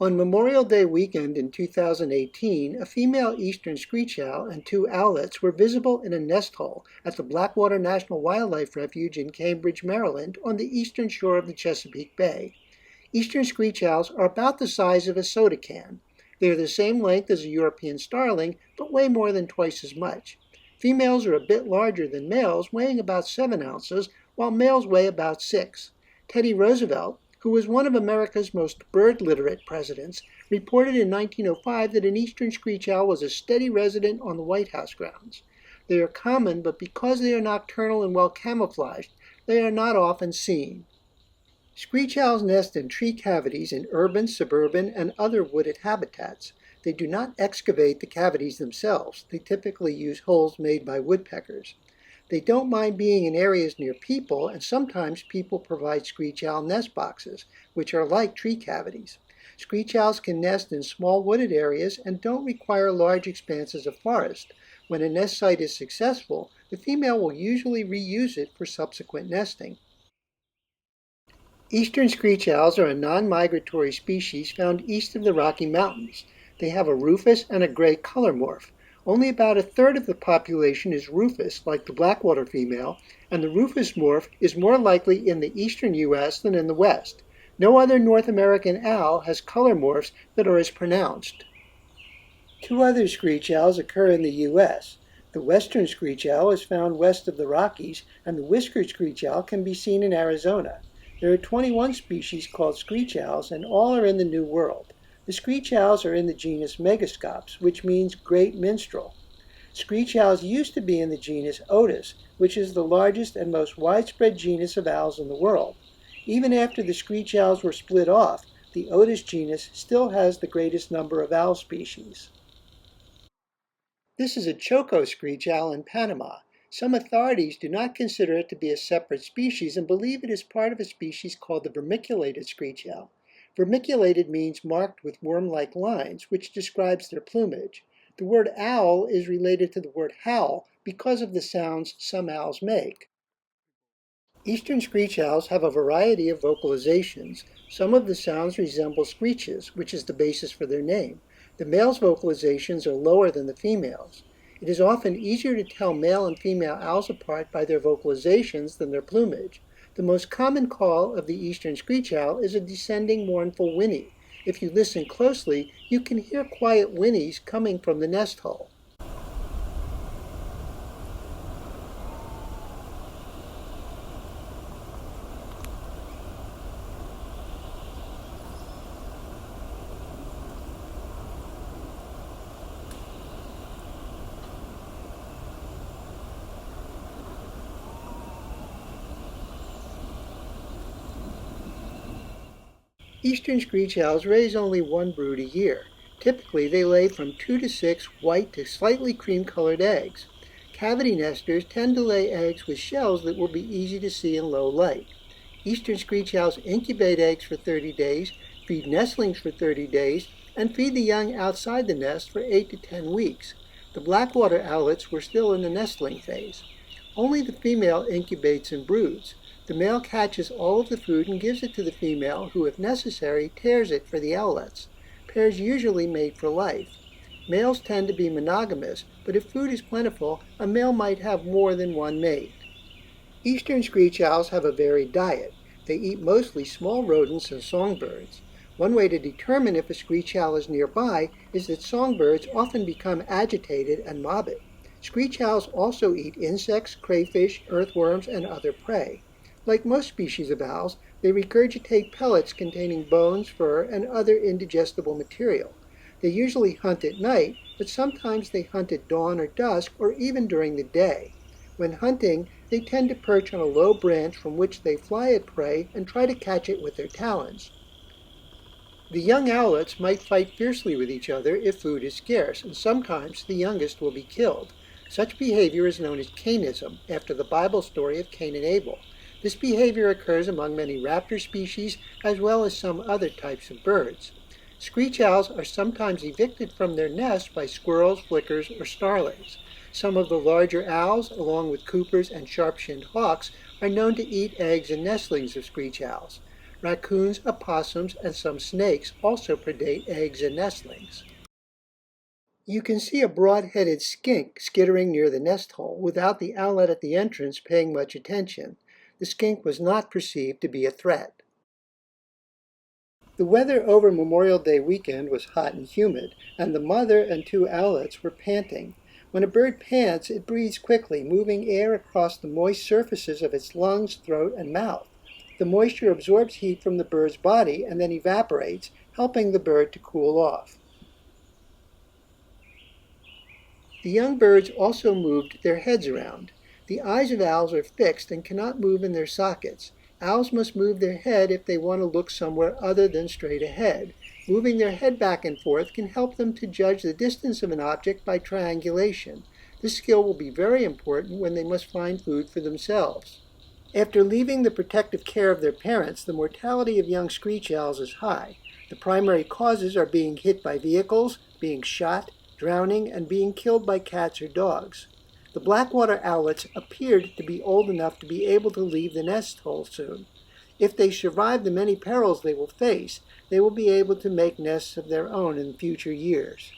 On Memorial Day weekend in 2018, a female Eastern Screech-Owl and two owlets were visible in a nest hole at the Blackwater National Wildlife Refuge in Cambridge, Maryland, on the eastern shore of the Chesapeake Bay. Eastern Screech-Owls are about the size of a soda can. They are the same length as a European starling, but weigh more than twice as much. Females are a bit larger than males, weighing about 7 ounces, while males weigh about 6. Teddy Roosevelt, who was one of America's most bird-literate presidents, reported in 1905 that an Eastern Screech-Owl was a steady resident on the White House grounds. They are common, but because they are nocturnal and well camouflaged, they are not often seen. Screech-Owls nest in tree cavities in urban, suburban, and other wooded habitats. They do not excavate the cavities themselves. They typically use holes made by woodpeckers. They don't mind being in areas near people, and sometimes people provide Screech-Owl nest boxes, which are like tree cavities. Screech-Owls can nest in small wooded areas and don't require large expanses of forest. When a nest site is successful, the female will usually reuse it for subsequent nesting. Eastern Screech-Owls are a non-migratory species found east of the Rocky Mountains. They have a rufous and a gray color morph. Only about a third of the population is rufous, like the Blackwater female, and the rufous morph is more likely in the eastern U.S. than in the West. No other North American owl has color morphs that are as pronounced. Two other Screech-Owls occur in the U.S. The Western Screech-Owl is found west of the Rockies, and the Whiskered Screech-Owl can be seen in Arizona. There are 21 species called Screech-Owls, and all are in the New World. The Screech-Owls are in the genus Megascops, which means great minstrel. Screech-Owls used to be in the genus Otis, which is the largest and most widespread genus of owls in the world. Even after the Screech-Owls were split off, the Otis genus still has the greatest number of owl species. This is a Choco Screech-Owl in Panama. Some authorities do not consider it to be a separate species and believe it is part of a species called the vermiculated Screech-Owl. Vermiculated means marked with worm-like lines, which describes their plumage. The word owl is related to the word howl because of the sounds some owls make. Eastern Screech-Owls have a variety of vocalizations. Some of the sounds resemble screeches, which is the basis for their name. The male's vocalizations are lower than the female's. It is often easier to tell male and female owls apart by their vocalizations than their plumage. The most common call of the Eastern Screech-Owl is a descending mournful whinny. If you listen closely, you can hear quiet whinnies coming from the nest hole. Eastern Screech-Owls raise only one brood a year. Typically, they lay from 2 to 6 white to slightly cream-colored eggs. Cavity nesters tend to lay eggs with shells that will be easy to see in low light. Eastern Screech-Owls incubate eggs for 30 days, feed nestlings for 30 days, and feed the young outside the nest for 8 to 10 weeks. The Blackwater owlets were still in the nestling phase. Only the female incubates and broods. The male catches all of the food and gives it to the female, who, if necessary, tears it for the owlets. Pairs usually mate for life. Males tend to be monogamous, but if food is plentiful, a male might have more than one mate. Eastern Screech-Owls have a varied diet. They eat mostly small rodents and songbirds. One way to determine if a Screech-Owl is nearby is that songbirds often become agitated and mob it. Screech-Owls also eat insects, crayfish, earthworms, and other prey. Like most species of owls, they regurgitate pellets containing bones, fur, and other indigestible material. They usually hunt at night, but sometimes they hunt at dawn or dusk, or even during the day. When hunting, they tend to perch on a low branch from which they fly at prey and try to catch it with their talons. The young owlets might fight fiercely with each other if food is scarce, and sometimes the youngest will be killed. Such behavior is known as Cainism, after the Bible story of Cain and Abel. This behavior occurs among many raptor species as well as some other types of birds. Screech-Owls are sometimes evicted from their nests by squirrels, flickers, or starlings. Some of the larger owls, along with Coopers and sharp-shinned hawks, are known to eat eggs and nestlings of Screech-Owls. Raccoons, opossums, and some snakes also predate eggs and nestlings. You can see a broad-headed skink skittering near the nest hole without the owlet at the entrance paying much attention. The skink was not perceived to be a threat. The weather over Memorial Day weekend was hot and humid, and the mother and two owlets were panting. When a bird pants, it breathes quickly, moving air across the moist surfaces of its lungs, throat, and mouth. The moisture absorbs heat from the bird's body and then evaporates, helping the bird to cool off. The young birds also moved their heads around. The eyes of owls are fixed and cannot move in their sockets. Owls must move their head if they want to look somewhere other than straight ahead. Moving their head back and forth can help them to judge the distance of an object by triangulation. This skill will be very important when they must find food for themselves. After leaving the protective care of their parents, the mortality of young screech owls is high. The primary causes are being hit by vehicles, being shot, drowning, and being killed by cats or dogs. The Blackwater owlets appeared to be old enough to be able to leave the nest hole soon. If they survive the many perils they will face, they will be able to make nests of their own in future years.